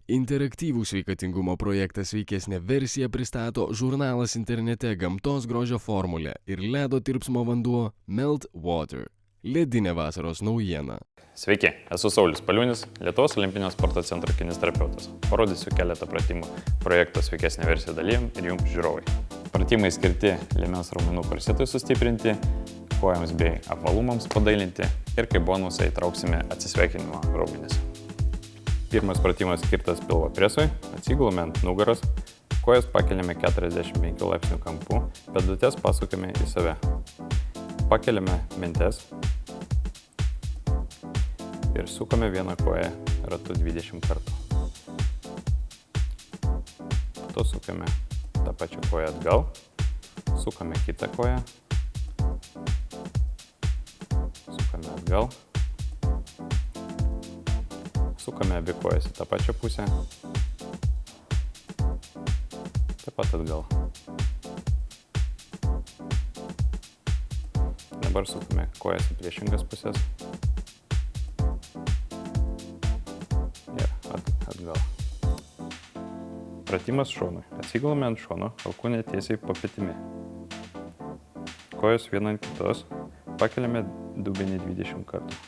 Interaktyvų sveikatingumo projektą Sveikesnė versija pristato žurnalas internete Gamtos grožio formulė ir ledo tirpsmo vanduo Melt Water. Ledinė vasaros naujiena. Sveiki, esu Saulius Paliūnis, Lietuvos olimpinio sporto centro kineziterapeutas. Parodysiu keletą pratimų projekto Sveikesnė versija dalyviam ir jums žiūrovai. Pratimai skirti liemens raumenų korsetui sustiprinti, kojams bei apvalumams padailinti ir kaip bonusą įtrauksime atsisveikinimo raumenis. Pirmas pratimas skirtas pilvo presui, atsigulame ant nugaros, kojas pakeliame 45 laipsnių kampu, pėdutes pasukame į save. Pakeliame mentes ir sukame vieną koją ratu 20 kartų. Po to sukame tą pačią koją atgal, sukame kitą koją, sukame atgal. Sukame abi kojas į tą pačią pusę, taip pat atgal. Dabar sukame kojas į priešingas pusės ir atgal. Pratimas šonui. Atsigulame ant šono, alkūnė tiesiai po petimi. Kojos viena ant kitos, pakeliame dubenį 20 kartų.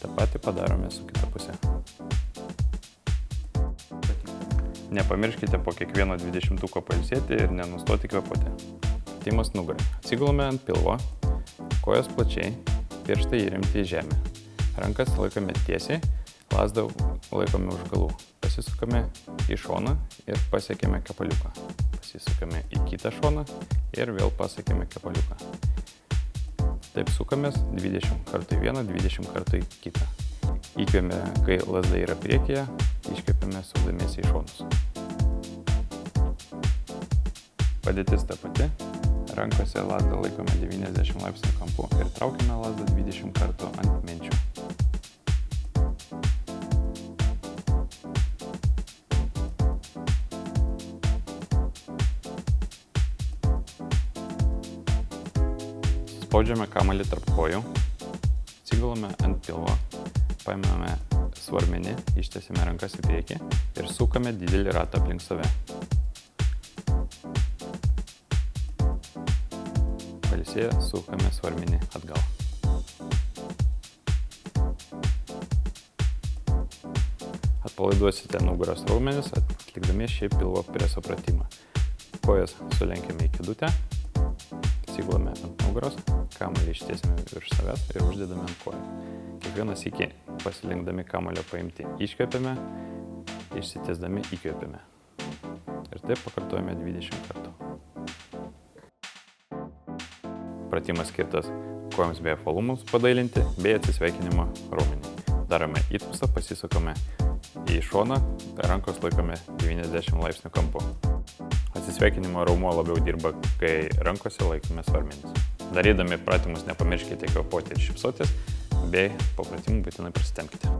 Ta patį padarome su kita pusė. Nepamirškite po kiekvieno 20-tuko pailsėti ir nenustoti kvėpuoti. Pratimas nugarai. Atsigulame ant pilvo, kojos plačiai, pirštai įremti į žemę. Rankas laikome tiesiai, lazdą laikome už galų. Pasisukame į šoną ir pasiekėme kepaliuką. Pasisukame į kitą šoną ir vėl pasiekėme kepaliuką. Taip sukamės 20 kartų į vieną, 20 kartų į kitą. Įkvėpėme, kai lazda yra priekyje, iškvėpėme sukdamiesi į šonus. Padėtis ta pati. Rankose lazdą laikome 90 laipsnių kampu ir traukiame lazdą 20 kartų ant menčių. Spaudžiame kamuolį tarp kojų, atsigulame ant pilvo, paimame svarmenį, ištiesiame rankas į priekį ir sukame didelį ratą aplink save. Pailsėję sukame svarmenį atgal. Atpalaiduosite nugaros raumenis, atlikdami šį pilvo preso pratimą. Kojas sulenkiame į kėdutę, atsigulame ant nugaros, kamuolį ištiesiame virš savęs ir uždedame ant kojų. Kiekvieną sykį pasilinkdami kamuolio paimti iškvėpėme, išsitiesdami įkvėpėme. Ir taip pakartojame 20 kartų. Pratimas skirtas kojoms bei apvalumams padailinti bei atsisveikinimo raumenį. Darome įtūpstą, pasisukame į šoną, rankos laikome 90 laipsnių kampu. Atsisveikinimo raumuo labiau dirba, kai rankose laikome svarmenis. Darydami pratimus nepamirškite kvėpuoti ir šypsotis, bei po pratimų būtinai pasitempkite.